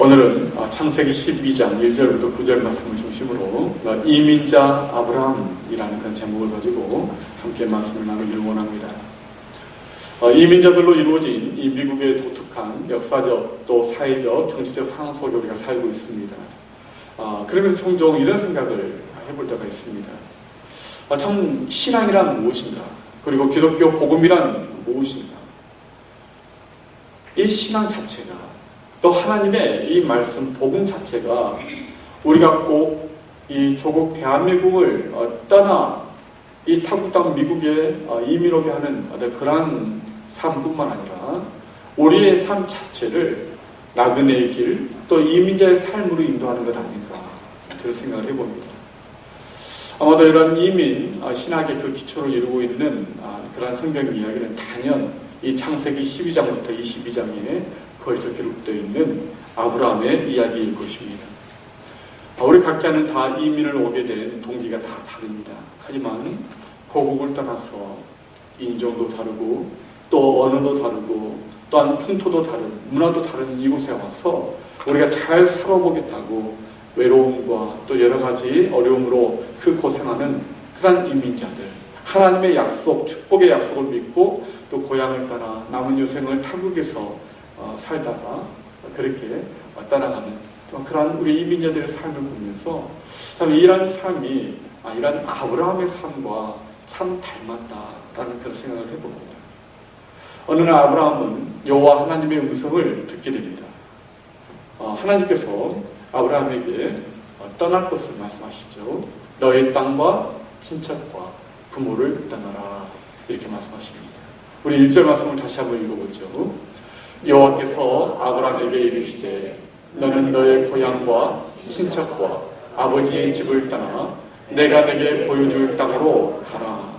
오늘은 창세기 12장 1절부터 9절 말씀을 중심으로 이민자 아브라함이라는 그런 제목을 가지고 함께 말씀을 나누기를 원합니다. 이민자들로 이루어진 이 미국의 독특한 역사적 또 사회적 정치적 상황 속에 우리가 살고 있습니다. 그러면서 종종 이런 생각을 해볼 때가 있습니다. 참 신앙이란 무엇인가? 그리고 기독교 복음이란 무엇인가? 이 신앙 자체가 또 하나님의 이 말씀 복음 자체가 우리가 꼭 이 조국 대한민국을 떠나 이 타국 땅 미국에 이민 오게 하는 그러한 삶뿐만 아니라 우리의 삶 자체를 나그네의 길 또 이민자의 삶으로 인도하는 것 아닌가 그런 생각을 해봅니다. 아마도 이런 이민 신학의 그 기초를 이루고 있는 그러한 성경 이야기는 단연 이 창세기 12장부터 22장에 거기서 기록되어 있는 아브라함의 이야기일 것입니다. 우리 각자는 다 이민을 오게 된 동기가 다 다릅니다. 하지만 고국을 떠나서 인종도 다르고 또 언어도 다르고 또한 풍토도 다른 문화도 다른 이곳에 와서 우리가 잘 살아보겠다고 외로움과 또 여러 가지 어려움으로 그 고생하는 그런 이민자들, 하나님의 약속, 축복의 약속을 믿고 또 고향을 떠나 남은 유생을 타국에서 살다가 그렇게 떠나가는 그런 우리 이민자들의 삶을 보면서 참 이런 삶이 이런 아브라함의 삶과 참 닮았다라는 그런 생각을 해봅니다. 어느 날 아브라함은 여호와 하나님의 음성을 듣게 됩니다. 하나님께서 아브라함에게 떠날 것을 말씀하시죠. 너의 땅과 친척과 부모를 떠나라 이렇게 말씀하십니다. 우리 1절 말씀을 다시 한번 읽어보죠. 여호와께서 아브라함에게 이르시되 너는 너의 고향과 친척과 아버지의 집을 떠나 내가 내게 보여줄 땅으로 가라.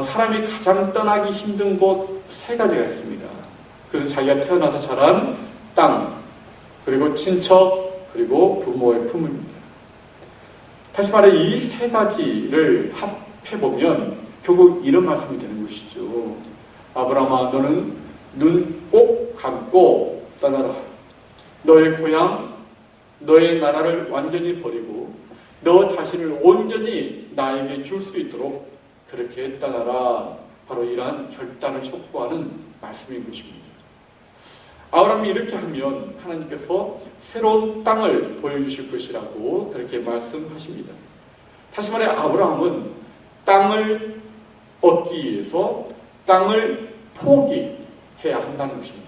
사람이 가장 떠나기 힘든 곳 세 가지가 있습니다. 그래서 자기가 태어나서 자란 땅, 그리고 친척, 그리고 부모의 품입니다. 다시 말해 이 세 가지를 합해보면 결국 이런 말씀이 되는 것이죠. 아브라함아 너는 눈 꼭 감고 떠나라. 너의 고향, 너의 나라를 완전히 버리고 너 자신을 온전히 나에게 줄 수 있도록 그렇게 떠나라. 바로 이러한 결단을 촉구하는 말씀인 것입니다. 아브라함이 이렇게 하면 하나님께서 새로운 땅을 보여주실 것이라고 그렇게 말씀하십니다. 다시 말해 아브라함은 땅을 얻기 위해서 땅을 포기해야 한다는 것입니다.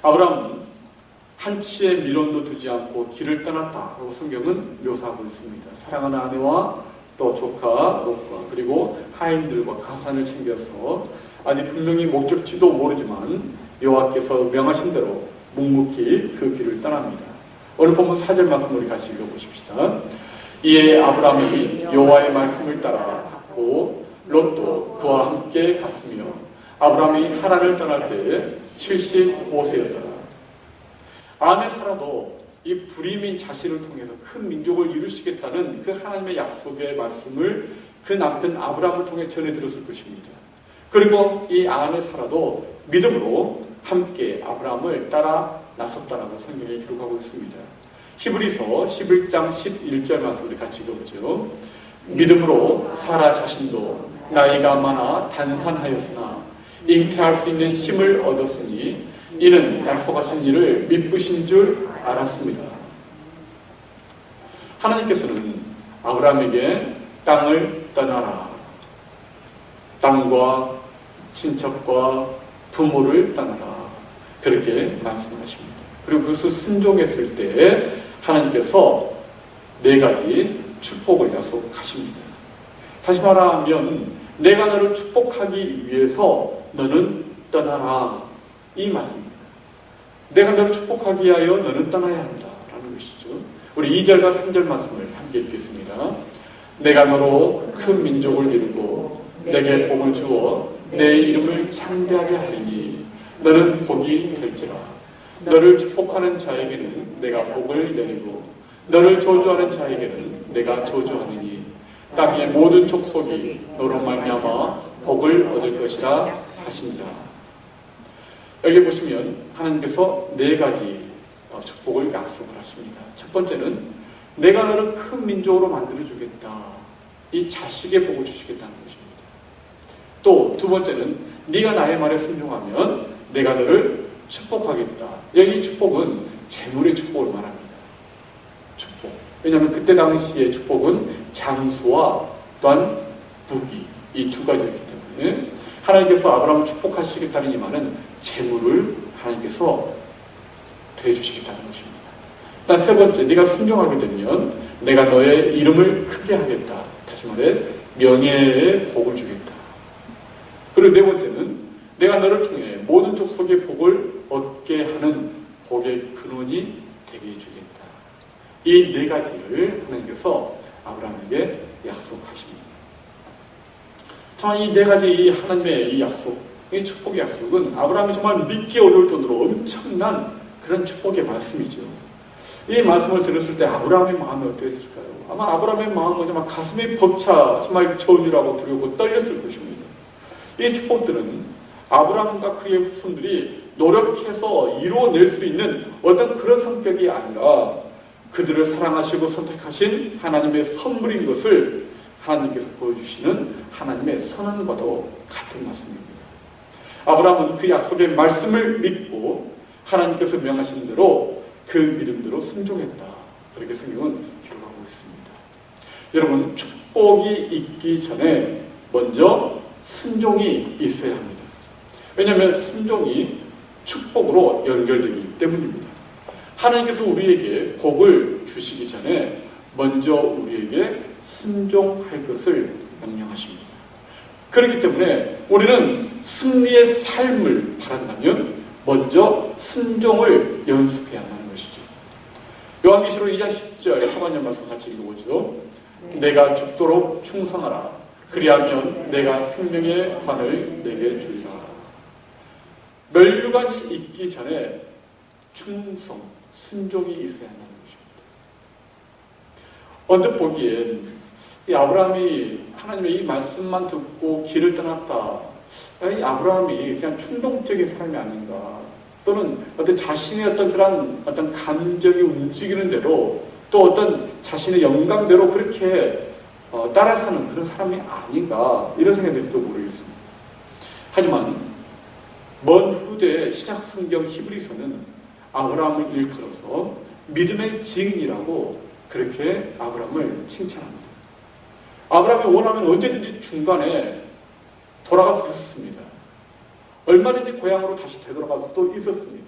아브라함은 한치의 미련도 두지 않고 길을 떠났다고 성경은 묘사하고 있습니다. 사랑하는 아내와 또 조카 롯과 그리고 하인들과 가산을 챙겨서 아직 분명히 목적지도 모르지만 여호와께서 명하신 대로 묵묵히 그 길을 떠납니다. 오늘 본문 4절 말씀 우리 같이 읽어보십시다. 이에 아브라함이 여호와의 말씀을 따라 갔고 롯도 그와 함께 갔으며 아브라함이 하란을 떠날 때 75세였더라. 안에 살아도 이 불임인 자신을 통해서 큰 민족을 이루시겠다는 그 하나님의 약속의 말씀을 그 남편 아브라함을 통해 전해 들었을 것입니다. 그리고 이 안에 살아도 믿음으로 함께 아브라함을 따라 나섰다라고 성경에 기록하고 있습니다. 히브리서 11장 11절 말씀 우리 같이 읽어보죠. 믿음으로 사라 자신도 나이가 많아 단산하였으나 잉태할 수 있는 힘을 얻었으니 이는 약속하신 일을 믿으신 줄 알았습니다. 하나님께서는 아브라함에게 땅을 떠나라. 땅과 친척과 부모를 떠나라. 그렇게 말씀하십니다. 그리고 그것을 순종했을 때 하나님께서 4가지 축복을 약속하십니다. 다시 말하면 내가 너를 축복하기 위해서 너는 떠나라. 이 말씀입니다. 내가 너를 축복하기 위하여 너는 떠나야 한다. 라는 것이죠. 우리 2절과 3절 말씀을 함께 읽겠습니다. 내가 너로 큰 민족을 이루고 내게 복을 주어 내 이름을 창대하게 하리니 너는 복이 될지라. 너를 축복하는 자에게는 내가 복을 내리고 너를 저주하는 자에게는 내가 저주하느니 땅의 모든 족속이 너로 말미암아 복을 얻을 것이라 하신다. 여기 보시면 하나님께서 네 가지 축복을 약속을 하십니다. 첫 번째는 내가 너를 큰 민족으로 만들어주겠다. 이 자식의 복을 주시겠다는 것입니다. 또 두 번째는 네가 나의 말에 순종하면 내가 너를 축복하겠다. 여기 축복은 재물의 축복을 말합니다. 축복. 왜냐하면 그때 당시의 축복은 장수와 또한 부귀, 이 두 가지였기 때문에 하나님께서 아브라함을 축복하시겠다는 이 말은 재물을 하나님께서 더해주시겠다는 것입니다. 일단 세 번째, 네가 순종하게 되면 내가 너의 이름을 크게 하겠다. 다시 말해 명예의 복을 주겠다. 그리고 네 번째는 내가 너를 통해 모든 족속의 복을 얻게 하는 복의 근원이 되게 해주겠다. 이 네 가지를 하나님께서 아브라함에게 약속하십니다. 자, 이 네 가지 이 하나님의 이 약속, 이 축복의 약속은 아브라함이 정말 믿기 어려울 정도로 엄청난 그런 축복의 말씀이죠. 이 말씀을 들었을 때 아브라함의 마음이 어땠을까요? 아마 아브라함의 마음은 정말 가슴이 벅차 정말 저주라고 두려고 떨렸을 것입니다. 이 축복들은 아브라함과 그의 후손들이 노력해서 이루어낼 수 있는 어떤 그런 성격이 아니라 그들을 사랑하시고 선택하신 하나님의 선물인 것을 하나님께서 보여주시는 하나님의 선언과도 같은 말씀입니다. 아브라함은 그 약속의 말씀을 믿고 하나님께서 명하신 대로 그 믿음대로 순종했다. 그렇게 성경은 기록하고 있습니다. 여러분, 축복이 있기 전에 먼저 순종이 있어야 합니다. 왜냐하면 순종이 축복으로 연결되기 때문입니다. 하나님께서 우리에게 복을 주시기 전에 먼저 우리에게 순종할 것을 명령하십니다. 그렇기 때문에 우리는 승리의 삶을 바란다면 먼저 순종을 연습해야 한다는 것이죠. 요한계시록 2장 10절 하반절 말씀 같이 읽어보죠. 내가 죽도록 충성하라. 그리하면 내가 생명의 관을 내게 주리라. 면류관이 있기 전에 충성, 순종이 있어야 한다는 것입니다. 언뜻 보기엔 이 아브라함이 하나님의 이 말씀만 듣고 길을 떠났다. 이 아브라함이 그냥 충동적인 삶이 아닌가. 또는 어떤 자신의 어떤 그런 어떤 감정이 움직이는 대로 또 어떤 자신의 영감대로 그렇게 따라 사는 그런 사람이 아닌가. 이런 생각이 들지도 모르겠습니다. 하지만 먼 후대 신약 성경 히브리서는 아브라함을 일컬어서 믿음의 증인이라고 그렇게 아브라함을 칭찬합니다. 아브라함이 원하면 언제든지 중간에 돌아갈 수 있었습니다. 얼마든지 고향으로 다시 되돌아갈 수도 있었습니다.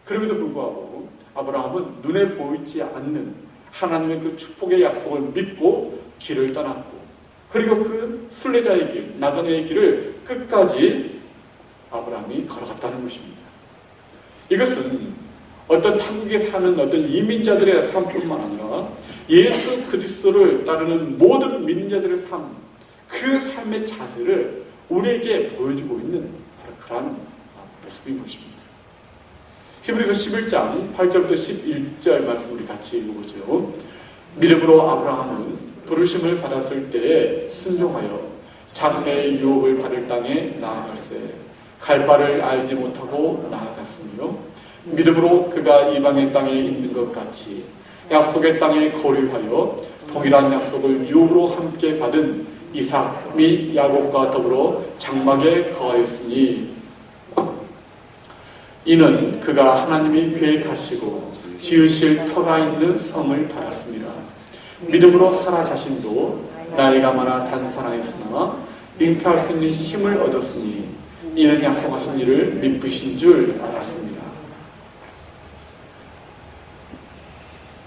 그럼에도 불구하고 아브라함은 눈에 보이지 않는 하나님의 그 축복의 약속을 믿고 길을 떠났고 그리고 그 순례자의 길, 나그네의 길을 끝까지 아브라함이 걸어갔다는 것입니다. 이것은 어떤 타국에 사는 어떤 이민자들의 삶뿐만 아니라 예수 그리스도를 따르는 모든 민자들의 삶, 그 삶의 자세를 우리에게 보여주고 있는 그러한 모습인 것입니다. 히브리서 11장 8절부터 11절 말씀 우리 같이 읽어보죠. 믿음으로 아브라함은 부르심을 받았을 때에 순종하여 장래의 유업을 받을 땅에 나아갈세 갈 바를 알지 못하고 나아갔으며 믿음으로 그가 이방의 땅에 있는 것 같이 약속의 땅에 거류하여 동일한 약속을 유업으로 함께 받은 이삭 및 야곱과 더불어 장막에 거하였으니 이는 그가 하나님이 계획하시고 지으실 터가 있는 성을 받았습니다. 믿음으로 사라 자신도 나이가 많아 단산하였으나 잉태할 수 있는 힘을 얻었으니 이는 약속하신 일을 믿으신 줄 알았습니다.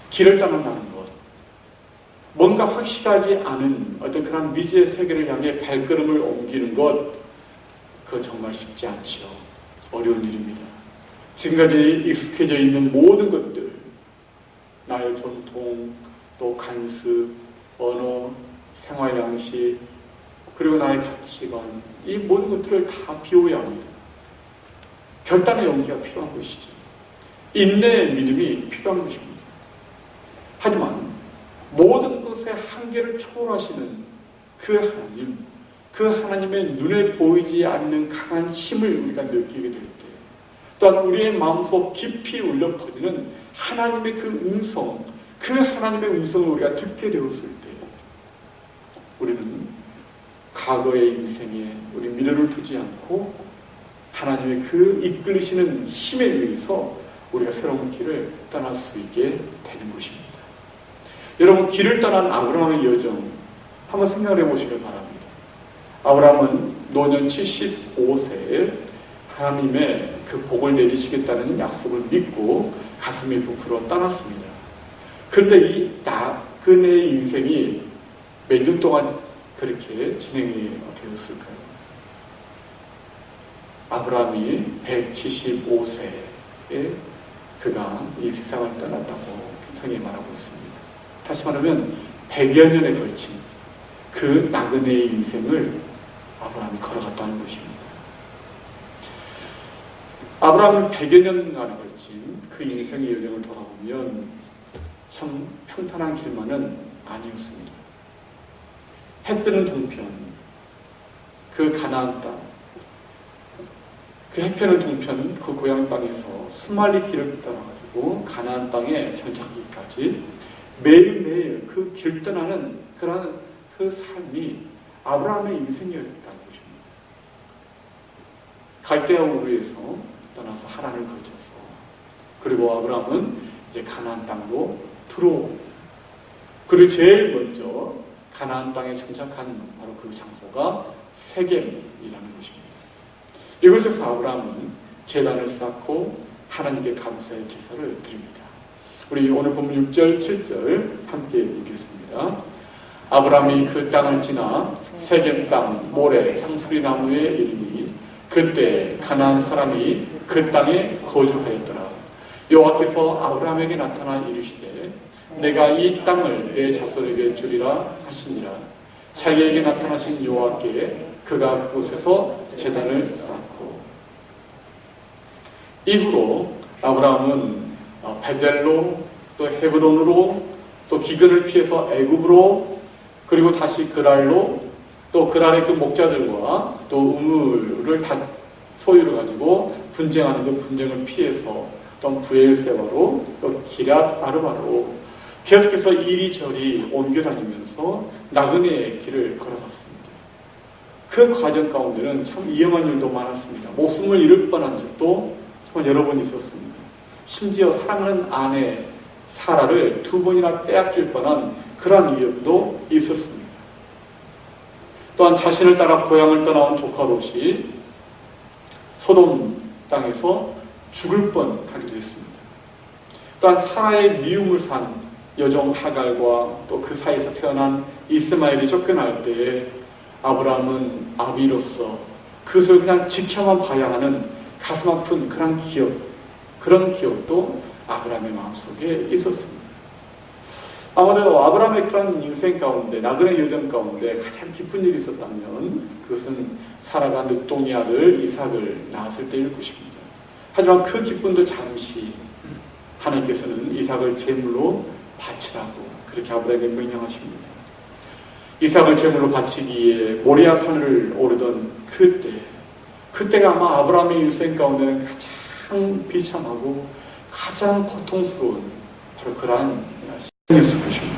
길을 떠난다는 것, 뭔가 확실하지 않은 어떤 그런 미지의 세계를 향해 발걸음을 옮기는 것, 그거 정말 쉽지 않죠. 어려운 일입니다. 지금까지 익숙해져 있는 모든 것들, 나의 전통, 또 간습, 언어, 생활 양식, 그리고 나의 가치관, 이 모든 것들을 다 비워야 합니다. 결단의 용기가 필요한 것이죠. 인내의 믿음이 필요한 것입니다. 하지만 모든 것의 한계를 초월하시는 그 하나님의 눈에 보이지 않는 강한 힘을 우리가 느끼게 될 때, 또한 우리의 마음속 깊이 울려 퍼지는 하나님의 그 음성, 그 하나님의 음성을 우리가 듣게 되었을 때 우리는 과거의 인생에 우리 미래를 두지 않고 하나님의 그 이끌리시는 힘에 의해서 우리가 새로운 길을 떠날 수 있게 되는 것입니다. 여러분, 길을 떠난 아브라함의 여정 한번 생각해 보시길 바랍니다. 아브라함은 노년 75세에 하나님의 그 복을 내리시겠다는 약속을 믿고 가슴이 부풀어 떠났습니다. 그런데 이 그의 인생이 몇 년 동안 그렇게 진행이 되었을까요? 아브라함이 175세에 그가 이 세상을 떠났다고 성경이 말하고 있습니다. 다시 말하면 100여 년에 걸친 그 나그네의 인생을 아브라함이 걸어갔다는 것입니다. 아브라함은 100여 년간에 걸친 그 인생의 여정을 돌아보면 참 평탄한 길만은 아니었습니다. 해 뜨는 동편, 그 가나안 땅, 그 해변의 동편, 그 고향 땅에서 수말리 길을 떠나가지고 가나안 땅에 정착하기까지 매일매일 그 길 떠나는 그런 그 삶이 아브라함의 인생이었다는 것입니다. 갈대아 우르에서 떠나서 하란을 거쳐서 그리고 아브라함은 이제 가나안 땅으로 들어옵니다. 그리고 제일 먼저 가나안 땅에 정착한 바로 그 장소가 세겜이라는 것입니다. 이곳에서 아브라함은 제단을 쌓고 하나님께 감사의 제사를 드립니다. 우리 오늘 본문 6절, 7절 함께 읽겠습니다. 아브라함이 그 땅을 지나 세겜 땅 모래 상수리 나무에 이르니 그때 가나안 사람이 그 땅에 거주하였더라. 여호와께서 아브라함에게 나타나 이르시되 내가 이 땅을 내 자손에게 주리라 하시니라. 자기에게 나타나신 여호와께 그가 그곳에서 제단을 쌓고 이후로 아브라함은 베델로 또 헤브론으로 또 기근을 피해서 애굽으로 그리고 다시 그랄로 또 그랄의 그 목자들과 또 우물을 다 소유를 가지고 분쟁하는 그 분쟁을 피해서 또 부엘세바로 또 기럇 아르바로 계속해서 이리저리 옮겨 다니면서 나그네의 길을 걸어갔습니다. 그 과정 가운데는 참 위험한 일도 많았습니다. 목숨을 잃을 뻔한 적도 정말 여러 번 있었습니다. 심지어 사랑하는 아내 사라를 2번이나 빼앗길 뻔한 그러한 위협도 있었습니다. 또한 자신을 따라 고향을 떠나온 조카 롯이 소돔 땅에서 죽을 뻔하기도 했습니다. 또한 사라의 미움을 산 여종 하갈과 또 그 사이에서 태어난 이스마엘이 쫓겨날 때에 아브라함은 아비로서 그것을 그냥 지켜만 봐야 하는 가슴 아픈 그런 기억도 아브라함의 마음속에 있었습니다. 아무래도 아브라함의 그런 인생 가운데, 나그네 여정 가운데 가장 기쁜 일이 있었다면 그것은 사라가 늦둥이 아들 이삭을 낳았을 때일 것입니다. 하지만 그 기쁨도 잠시 하나님께서는 이삭을 제물로 바치라고 그렇게 아브라함에게 명령하십니다. 이삭을 제물로 바치기에 모리아 산을 오르던 그때가 아마 아브라함의 인생 가운데는 가장 비참하고 가장 고통스러운 바로 그러한 시간이었을 것입니다.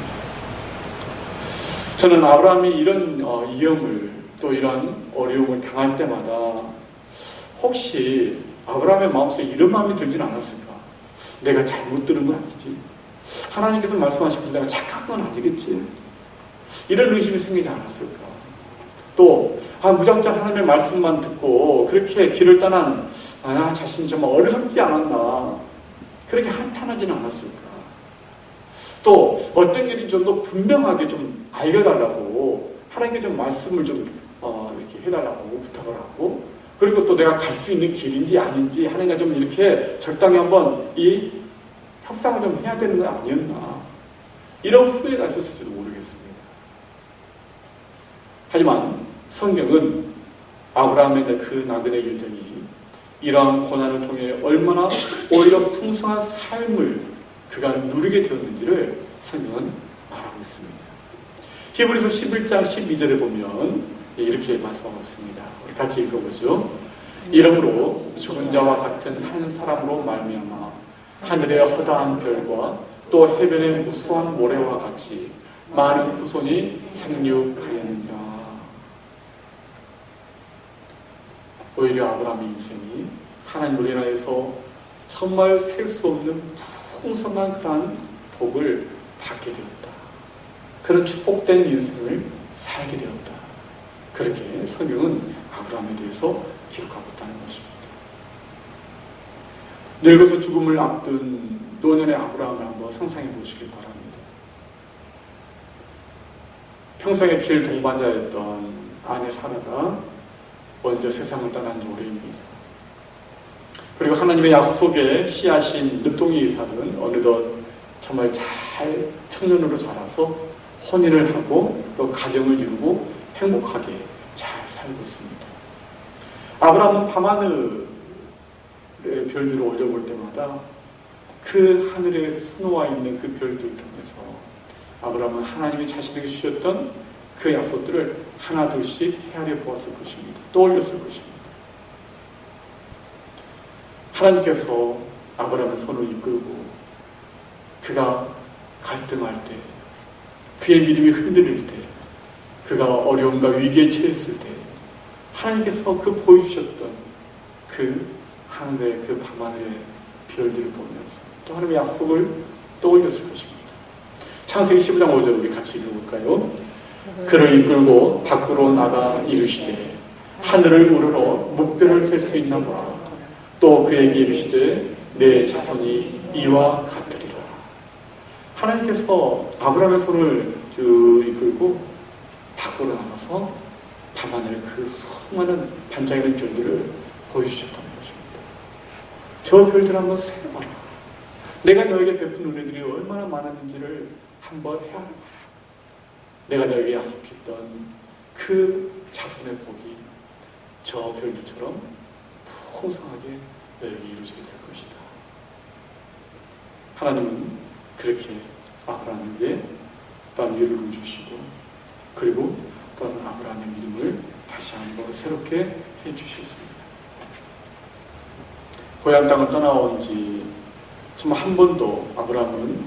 저는 아브라함이 이런 위험을 또 이런 어려움을 당할 때마다 혹시 아브라함의 마음속에 이런 마음이 들진 않았을까? 내가 잘못 들은 건 아니지? 하나님께서 말씀하시면서 내가 착한 건 아니겠지? 이런 의심이 생기지 않았을까? 또 무작정 하나님의 말씀만 듣고 그렇게 길을 떠난 나 자신이 정말 어리석지 않았나? 그렇게 한탄하지는 않았을까? 또 어떤 일이 좀 더 분명하게 좀 알려달라고 하나님께 좀 말씀을 좀 이렇게 해달라고 부탁을 하고 그리고 또 내가 갈 수 있는 길인지 아닌지 하나님과 좀 이렇게 적당히 한번 이 협상을 좀 해야 되는 거 아니었나? 이런 후회가 있었을지도 모르겠습니다. 하지만 성경은 아브라함의 그 나그네 여정이 이러한 고난을 통해 얼마나 오히려 풍성한 삶을 그가 누리게 되었는지를 성경은 말하고 있습니다. 히브리서 11장 12절에 보면 이렇게 말씀하고 있습니다. 우리 같이 읽어보죠. 이러므로 죽은 자와 같은 한 사람으로 말미암아 하늘의 허다한 별과 또 해변의 무수한 모래와 같이 많은 후손이 생육하였느냐. 오히려 아브라함의 인생이 하나님을 인하여서 정말 셀 수 없는 풍성한 그러한 복을 받게 되었다. 그런 축복된 인생을 살게 되었다. 그렇게 성경은 아브라함에 대해서 기록하고 있다는 것입니다. 늙어서 죽음을 앞둔 노년의 아브라함을 한번 상상해 보시길 바랍니다. 평생의 길 동반자였던 아내 사라가 먼저 세상을 떠난 지 오래입니다. 그리고 하나님의 약속의 씨앗인 늦둥이 이삭은 어느덧 정말 잘 청년으로 자라서 혼인을 하고 또 가정을 이루고 행복하게 잘 살고 있습니다. 아브라함은 밤하늘의 별들을 올려볼 때마다 그 하늘에 수놓아 있는 그 별들 통해서 아브라함은 하나님이 자신에게 주셨던 그 약속들을 하나둘씩 헤아려 보았을 것입니다. 떠올렸을 것입니다. 하나님께서 아브라함의 손을 이끌고 그가 갈등할 때, 그의 믿음이 흔들릴 때, 그가 어려움과 위기에 처했을 때 하나님께서 그 보여주셨던 그 하늘의 그 밤하늘의 별들을 보면서 또 하나님의 약속을 떠올렸을 것입니다. 창세기 15장 5절 우리 같이 읽어볼까요? 그를 이끌고 밖으로 나가 이르시되 하늘을 우러러 묵변을 셀 수 있나 보라. 또 그에게 이르시되 내 자손이 이와 같으리라. 하나님께서 아브라함의 손을 쭉 이끌고 밖으로 나가서 밤하늘 그 수많은 반짝이는 별들을 보여주셨다는 것입니다. 저 별들 한번 세봐라. 내가 너에게 베푼 은혜들이 얼마나 많았는지를 한번 헤아려봐. 내가 너에게 약속했던 그 자손의 복이 저 별들처럼 풍성하게 너에게 이루어지게 될 것이다. 하나님은 그렇게 아브라함에게 또한 위로를 주시고 그리고 또한 아브라함의 믿음을 다시 한번 새롭게 해주셨습니다. 고향 땅을 떠나온 지 정말 한 번도 아브라함은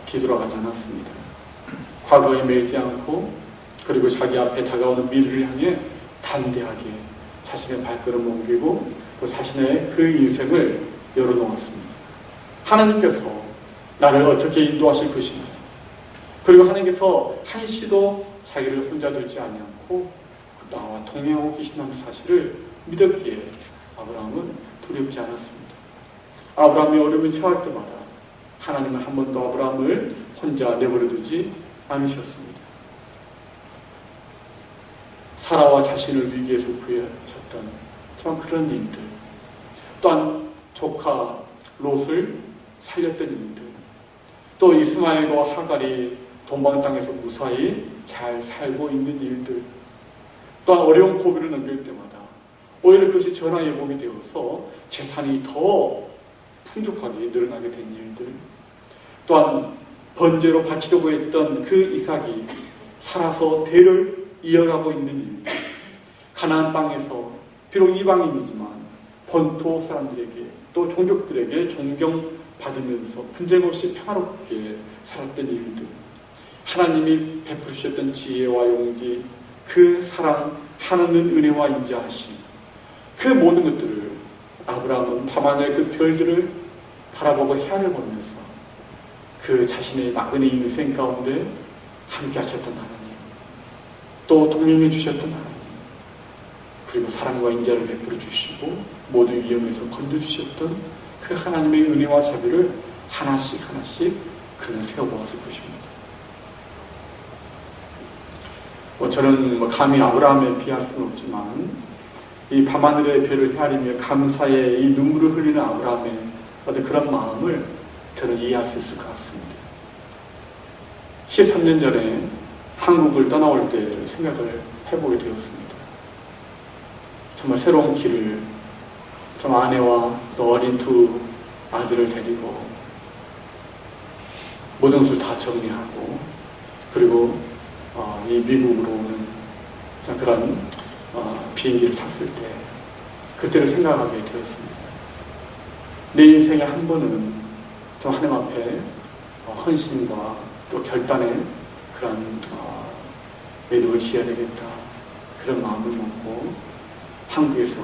뒤돌아가지 않았습니다. 과거에 매이지 않고 그리고 자기 앞에 다가오는 미래를 향해 담대하게 자신의 발걸음을 옮기고 또 자신의 그 인생을 열어놓았습니다. 하나님께서 나를 어떻게 인도하실 것인가, 그리고 하나님께서 한시도 자기를 혼자 두지 아니하고 나와 동행하고 계신다는 사실을 믿었기에 아브라함은 두렵지 않았습니다. 아브라함이 어려움을 처할 때마다 하나님은 한 번도 아브라함을 혼자 내버려두지 않으셨습니다. 사라와 자신을 위기에서 구해줬던 참 그런 일들, 또한 조카 롯을 살렸던 일들, 또 이스마엘과 하갈이 동방 땅에서 무사히 잘 살고 있는 일들, 또한 어려운 고비를 넘길 때마다 오히려 그것이 전화예복이 되어서 재산이 더 풍족하게 늘어나게 된 일들, 또한 번제로 바치려고 했던 그 이삭이 살아서 대를 이어가고 있는 일들, 가나안 땅에서 비록 이방인이지만 본토 사람들에게 또 종족들에게 존경받으면서 분쟁 없이 평화롭게 살았던 일들, 하나님이 베푸셨던 지혜와 용기, 그 사랑, 하나님의 은혜와 인자하심, 그 모든 것들을 아브라함은 밤하늘 그 별들을 바라보고 헤아려보면서 그 자신의 나그네 인생 가운데 함께 하셨던 하나님, 또 동행해 주셨던 하나님, 그리고 사랑과 인자를 베풀어 주시고 모든 위험에서 건져주셨던 그 하나님의 은혜와 자비를 하나씩 하나씩 그는 세워보았을 것입니다. 저는 감히 아브라함에 비할 수는 없지만 이 밤하늘의 별을 헤아리며 감사의 이 눈물을 흘리는 아브라함의 어떤 그런 마음을 저는 이해할 수 있을 것 같습니다. 13년 전에 한국을 떠나올 때 생각을 해보게 되었습니다. 정말 새로운 길을 좀 아내와 또 어린 두 아들을 데리고 모든 것을 다 정리하고 그리고 이 미국으로 오는 그런 비행기를 탔을 때 그때를 생각하게 되었습니다. 내 인생에 한 번은 또 하나님 앞에 헌신과 또 결단의 그런 매듭을 지어야 되겠다, 그런 마음을 먹고 한국에서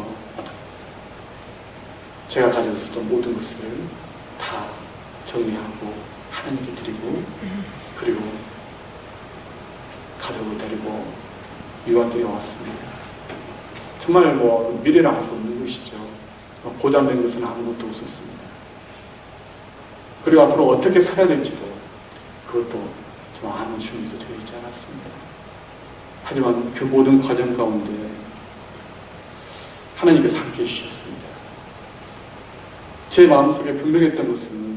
제가 가지고 있었던 모든 것을 다 정리하고 하나님께 드리고, 그리고 가족을 데리고 유학길에 왔습니다. 정말 미래를 알 수 없는 것이죠. 보장된 것은 아무것도 없었습니다. 그리고 앞으로 어떻게 살아야 될지도 그것도 좀 아는 준비도 되어 있지 않았습니다. 하지만 그 모든 과정 가운데 하나님께서 함께해 주셨습니다. 제 마음속에 분명했던 것은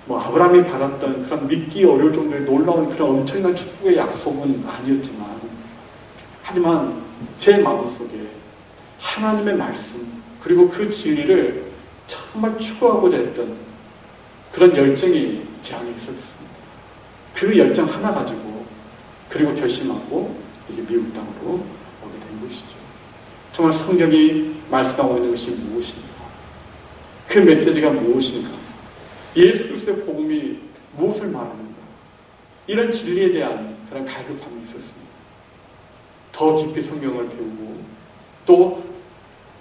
아브라함이 받았던 그런 믿기 어려울 정도의 놀라운 그런 엄청난 축복의 약속은 아니었지만, 하지만 제 마음속에 하나님의 말씀 그리고 그 진리를 정말 추구하고자 했던 그런 열정이 제 안에 있었습니다. 그 열정 하나 가지고 그리고 결심하고 이게 미국 땅으로 오게 된 것이죠. 정말 성경이 말씀하고 있는 것이 무엇인가? 그 메시지가 무엇인가? 예수 그리스도의 복음이 무엇을 말하는가? 이런 진리에 대한 그런 갈급함이 있었습니다. 더 깊이 성경을 배우고 또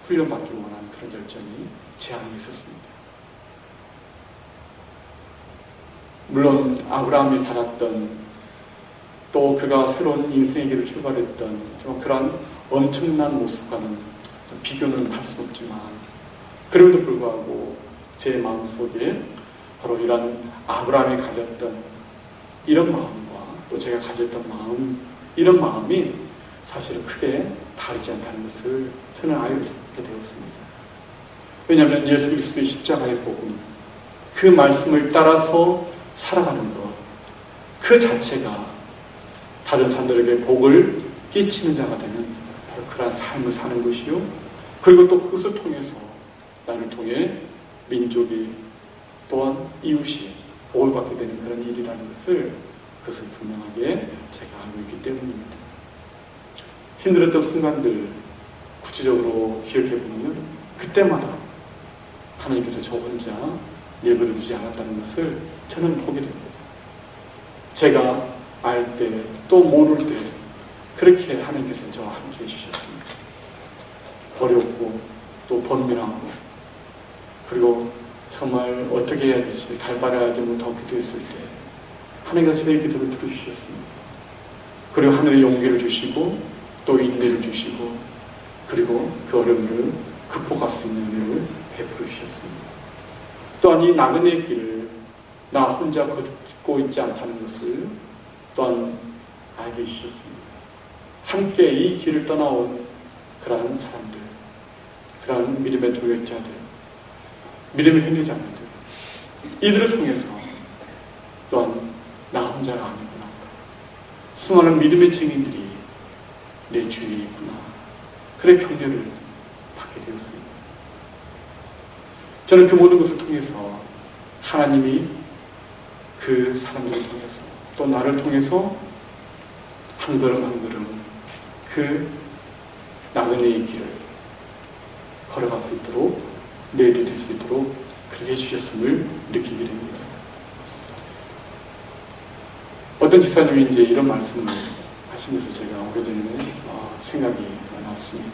훈련받기 원하는 그런 열정이 제 안에 있었습니다. 물론 아브라함이 받았던, 또 그가 새로운 인생의 길을 출발했던 좀 그런 엄청난 모습과는 비교는 할 수 없지만, 그럼에도 불구하고 제 마음속에 바로 이런 아브라함이 가졌던 이런 마음과 또 제가 가졌던 마음, 이런 마음이 사실은 크게 다르지 않다는 것을 저는 알게 되었습니다. 왜냐하면 예수 그리스도의 십자가의 복음, 그 말씀을 따라서 살아가는 것, 그 자체가 다른 사람들에게 복을 끼치는 자가 되는 바로 그러한 삶을 사는 것이요, 그리고 또 그것을 통해서 나를 통해 민족이 또한 이웃이 복을 받게 되는 그런 일이라는 것을, 그것을 분명하게 제가 알고 있기 때문입니다. 힘들었던 순간들 구체적으로 기억해보면 그때마다 하나님께서 저 혼자 내버려 두지 않았다는 것을 저는 보게 됩니다. 제가 알 때 또 모를 때 그렇게 하나님께서 저와 함께 해주셨습니다. 어렵고 또 번민하고, 그리고 정말 어떻게 해야 될지 달발하지 못하고 기도했을 때 하나님께서 저의 기도를 들어주셨습니다. 그리고 하늘의 용기를 주시고 또 인내를 주시고, 그리고 그 어려움을 극복할 수 있는 은혜를 베풀어 주셨습니다. 또한 이 나그네의 길을 나 혼자 걷고 있지 않다는 것을 또한 알게 해주셨습니다. 함께 이 길을 떠나온 그러한 사람들, 그러한 믿음의 동역자들, 믿음의 형제자매들, 이들을 통해서 또한 나 혼자가 아니구나, 수많은 믿음의 증인들이 내 주위에 있구나, 그래 격려를 받게 되었습니다. 저는 그 모든 것을 통해서 하나님이 그 사람들을 통해서 또 나를 통해서 한 걸음 한 걸음 그 나그네의 길을 걸어갈 수 있도록, 내드릴 수 있도록 그렇게 해주셨음을 느끼게 됩니다. 어떤 지사님이 이제 이런 말씀을 하시면서 제가 오래전에 생각이 나왔습니다.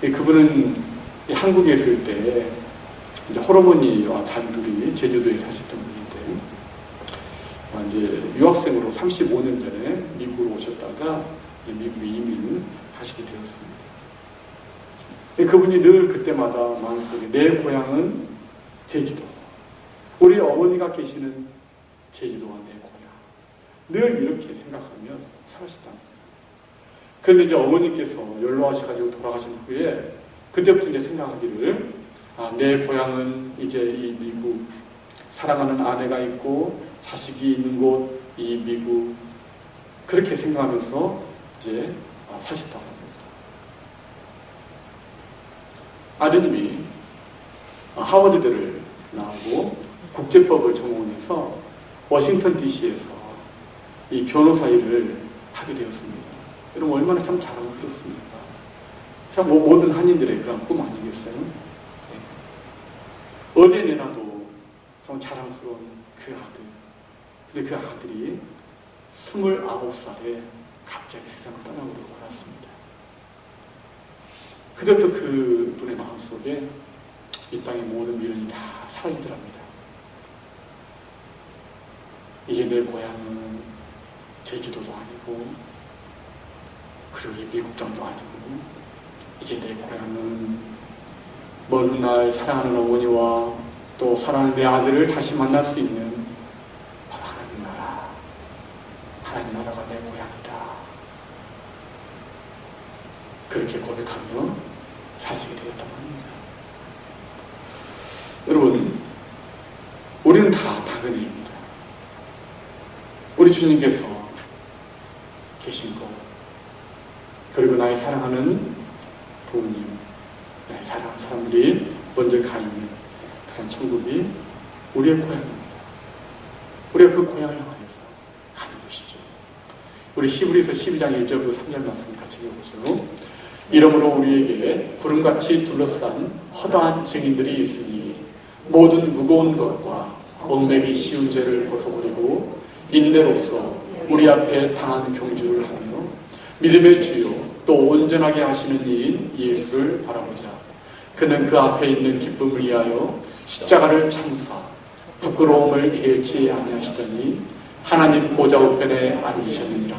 그분은 한국에 있을 때 이제 홀어머니와 단둘이 제주도에 사셨던 분인데, 이제 유학생으로 35년 전에 미국으로 오셨다가 미국에 이민하시게 되었습니다. 그분이 늘 그때마다 마음속에 내 고향은 제주도, 우리 어머니가 계시는 제주도가 내 고향, 늘 이렇게 생각하며 살았습니다. 그런데 이제 어머니께서 연로하셔가지고 돌아가신 후에 그때부터 이제 생각하기를, 내 고향은 이제 이 미국, 사랑하는 아내가 있고 자식이 있는 곳 이 미국, 그렇게 생각하면서 이제 사셨다고 합니다. 아드님이 하버드대를 나오고 국제법을 전공해서 워싱턴 DC에서 이 변호사 일을 하게 되었습니다. 여러분 얼마나 참 자랑스럽습니까? 참 모든 한인들의 그런 꿈 아니겠어요? 네. 어디에 내놔도 좀 자랑스러운 그 아들. 근데 그 아들이 29살에 갑자기 세상을 떠나버리고 말았습니다. 그때부터 그 분의 마음속에 이 땅의 모든 미련이 다 사라지더랍니다. 이제 내 고향은 제주도도 아니고 그리고 이 미국 땅도 아니고 이제 내 고향은 먼 훗날 사랑하는 어머니와 또 사랑하는 내 아들을 다시 만날 수 있는 바로 하나님 나라, 하나님 나라가 내 고향이다. 그렇게 고백하며 사시게 되었단 말입니다. 여러분, 우리는 다 나그네입니다. 우리 주님께서 계신 것, 그리고 나의 사랑하는 부모님, 나의 사랑하는 사람들이 먼저 가 있는 그런 천국이 우리의 고향입니다. 우리가 그 고향을 향해서 가는 것이죠. 우리 히브리서 12장 1절부터 3절 말씀 같이 읽어보죠. 이러므로 우리에게 구름같이 둘러싼 허다한 증인들이 있으니 모든 무거운 것과 얽매기 쉬운 죄를 벗어버리고 인내로서 우리 앞에 당한 경주를 하며 믿음의 주요 또 온전하게 하시는 이인 예수를 바라보자. 그는 그 앞에 있는 기쁨을 위하여 십자가를 참사 부끄러움을 개의치 아니하시더니 하나님 보좌 우편에 앉으셨느니라.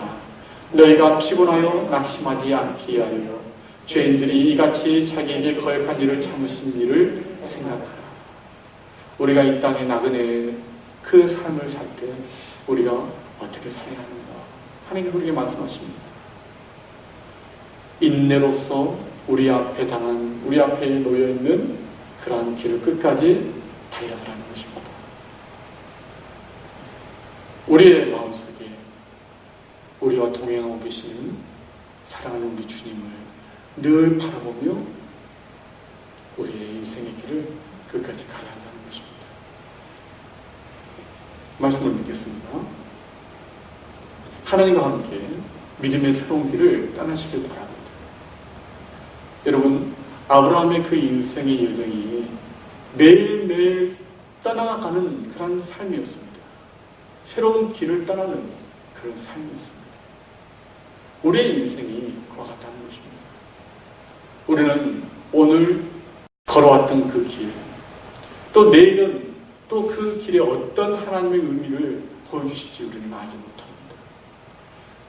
너희가 피곤하여 낙심하지 않게 하여 죄인들이 이같이 자기에게 거역한 일을 참으신 일을 생각하라. 우리가 이 땅의 나그네의 그 삶을 살 때 우리가 어떻게 살아야 하는가 하나님 우리에게 말씀하십니다. 인내로서 우리 앞에 놓여있는 그러한 길을 끝까지 달려가라는 것입니다. 우리의 마음속에 우리와 동행하고 계시는 사랑하는 우리 주님을 늘 바라보며 우리의 인생의 길을 끝까지 가야 한다는 것입니다. 말씀을 믿겠습니다. 하나님과 함께 믿음의 새로운 길을 떠나시길 바랍니다. 여러분, 아브라함의 그 인생의 여정이 매일매일 떠나가는 그런 삶이었습니다. 새로운 길을 떠나는 그런 삶이었습니다. 우리의 인생이 그와 같다는 것입니다. 우리는 오늘 걸어왔던 그 길, 또 내일은 또 그 길에 어떤 하나님의 의미를 보여주실지 우리는 알지 못합니다.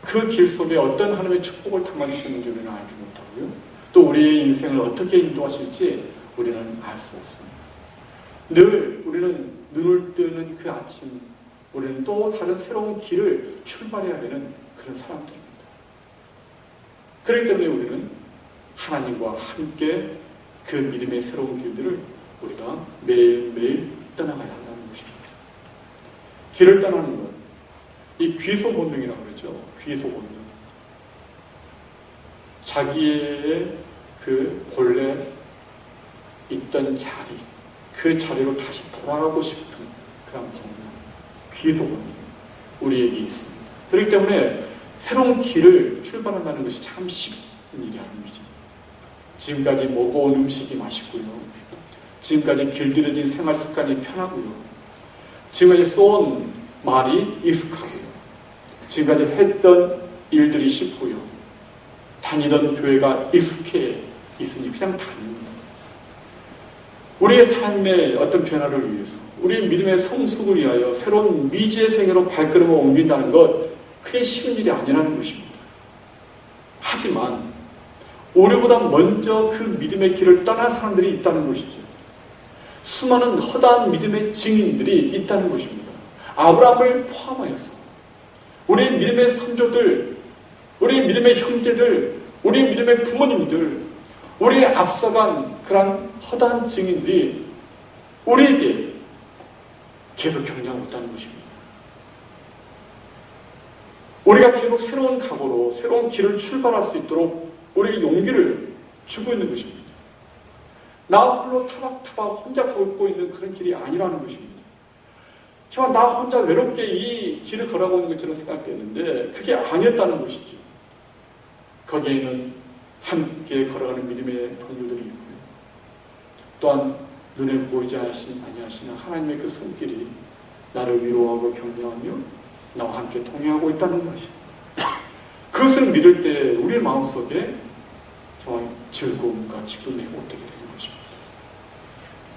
그 길 속에 어떤 하나님의 축복을 담아주시는지 우리는 알지 못하고요. 또 우리의 인생을 어떻게 인도하실지 우리는 알 수 없습니다. 늘 우리는 눈을 뜨는 그 아침, 우리는 또 다른 새로운 길을 출발해야 되는 그런 사람들입니다. 그렇기 때문에 우리는 하나님과 함께 그 믿음의 새로운 길들을 우리가 매일매일 떠나가야 한다는 것입니다. 길을 떠나는 것, 이 귀소 본능이라고 그러죠. 귀소 본능. 자기의 그 본래 있던 자리, 그 자리로 다시 돌아가고 싶은 그런 본능, 귀소 본능 우리에게 있습니다. 그렇기 때문에 새로운 길을 출발한다는 것이 참 쉬운 일이 아닙니다. 지금까지 먹어온 음식이 맛있고요. 지금까지 길들여진 생활 습관이 편하고요. 지금까지 쏜 말이 익숙하고요. 지금까지 했던 일들이 쉽고요. 다니던 교회가 익숙해 있으니 그냥 다닙니다. 우리의 삶의 어떤 변화를 위해서, 우리의 믿음의 성숙을 위하여 새로운 미지의 세계로 발걸음을 옮긴다는 것, 그게 쉬운 일이 아니라는 것입니다. 하지만 우리보다 먼저 그 믿음의 길을 떠난 사람들이 있다는 것이죠. 수많은 허다한 믿음의 증인들이 있다는 것입니다. 아브라함을 포함하여서 우리의 믿음의 선조들, 우리의 믿음의 형제들, 우리의 믿음의 부모님들, 우리의 앞서간 그런 허다한 증인들이 우리에게 계속 격려하고 있다는 것입니다. 우리가 계속 새로운 각오로 새로운 길을 출발할 수 있도록 우리에게 용기를 주고 있는 것입니다. 나 홀로 타박타박 혼자 걷고 있는 그런 길이 아니라는 것입니다. 정말 나 혼자 외롭게 이 길을 걸어가고 있는 것처럼 생각됐는데 그게 아니었다는 것이죠. 거기에는 함께 걸어가는 믿음의 동료들이 있고요. 또한 눈에 보이지 아니하시는 하나님의 그 손길이 나를 위로하고 격려하며 나와 함께 동행하고 있다는 것입니다. 그것을 믿을 때 우리의 마음속에 정말 즐거움과 기쁨이 오게 되는 것입니다.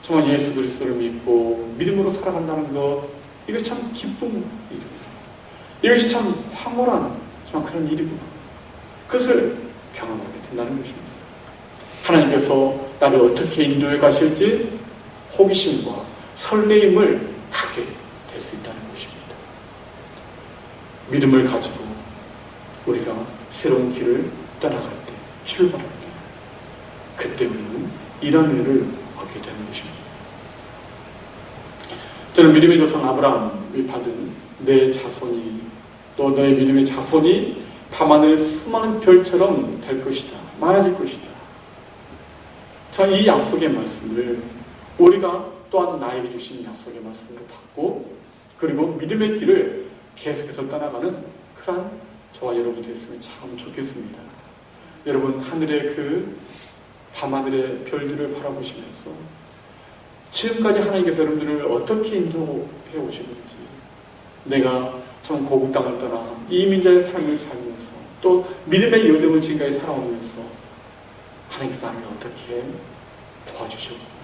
정말 예수 그리스도를 믿고 믿음으로 살아간다는 것, 이것이 참 기쁜 일입니다. 이것이 참 황홀한 정말 그런 일이구나. 그것을 경험하게 된다는 것입니다. 하나님께서 나를 어떻게 인도해 가실지 호기심과 설레임을 갖게 될 수 있다는 것입니다. 믿음을 가지고 우리가 새로운 길을 따라갈 때, 출발할 때, 그때 우리는 이런 은혜를 얻게 되는 것입니다. 저는 믿음의 조상 아브라함이 받은 내 자손이, 또 너의 믿음의 자손이 밤하늘 수많은 별처럼 될 것이다, 많아질 것이다. 자, 이 약속의 말씀을 우리가 또한 나에게 주신 약속의 말씀을 받고, 그리고 믿음의 길을 계속해서 따라가는 그러한 저와 여러분이 됐으면 참 좋겠습니다. 여러분, 하늘의 그 밤하늘의 별들을 바라보시면서 지금까지 하나님께서 여러분들을 어떻게 인도해 오시는지, 내가 참 고국 땅을 떠나 이민자의 삶을 살면서 또 믿음의 여정을 지금까지 살아오면서 하나님께서 나를 어떻게 도와주셨고,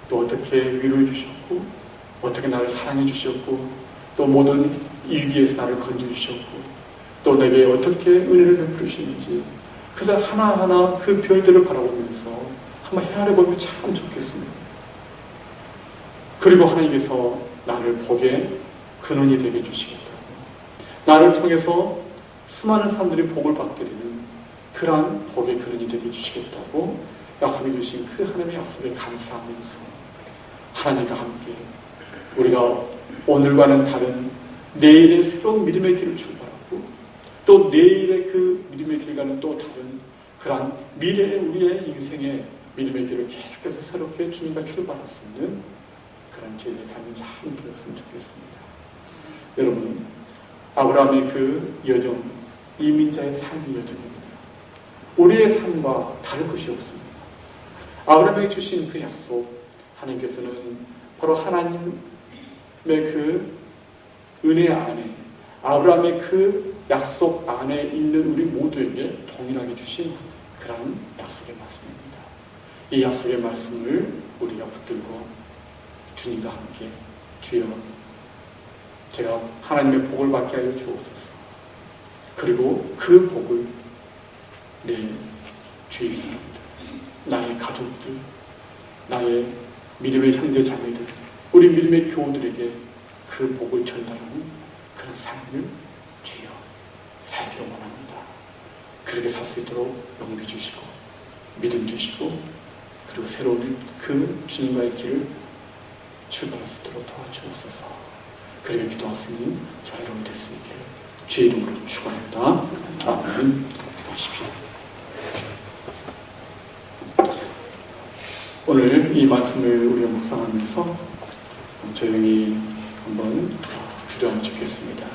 또 어떻게 위로해 주셨고, 어떻게 나를 사랑해 주셨고, 또 모든 위기에서 나를 건져주셨고, 또 내게 어떻게 은혜를 베풀어 주시는지, 그래서 하나하나 그 별들을 바라보면서 한번 헤아려 보면 참 좋겠습니다. 그리고 하나님께서 나를 복의 근원이 되게 해주시겠다고, 나를 통해서 수많은 사람들이 복을 받게 되는 그러한 복의 근원이 되게 해주시겠다고 약속해 주신 그 하나님의 약속에 감사하면서 하나님과 함께 우리가 오늘과는 다른 내일의 새로운 믿음의 길을 출발하고, 또 내일의 그 믿음의 길과는 또 다른 그러한 미래의 우리의 인생의 믿음의 길을 계속해서 새롭게 주님과 출발할 수 있는 그런 저희의 삶이 참 되었으면 좋겠습니다. 여러분, 아브라함의 그 여정, 이민자의 삶의 여정입니다. 우리의 삶과 다를 것이 없습니다. 아브라함에게 주신 그 약속, 하나님께서는 바로 하나님의 그 은혜 안에, 아브라함의 그 약속 안에 있는 우리 모두에게 동일하게 주신 그런 약속의 말씀입니다. 이 약속의 말씀을 우리가 붙들고 주님과 함께, 주여, 제가 하나님의 복을 받게 하여 주옵소서. 그리고 그 복을 내 주위 사람들, 나의 가족들, 나의 믿음의 형제 자매들, 우리 믿음의 교우들에게 그 복을 전달하는 그런 삶을 주여 살기를 원합니다. 그렇게 살 수 있도록 용기 주시고 믿음 주시고, 그리고 새로운 그 주님과의 길을 출발할 수 있도록 도와주옵소서. 그렇게 기도하시니 저 여러분 될 수 있기를 주의 이름으로 축원합니다. 아멘. 기도하십시오. 오늘 이 말씀을 우리가 묵상하면서 조용히 한번 기도하면 좋겠습니다.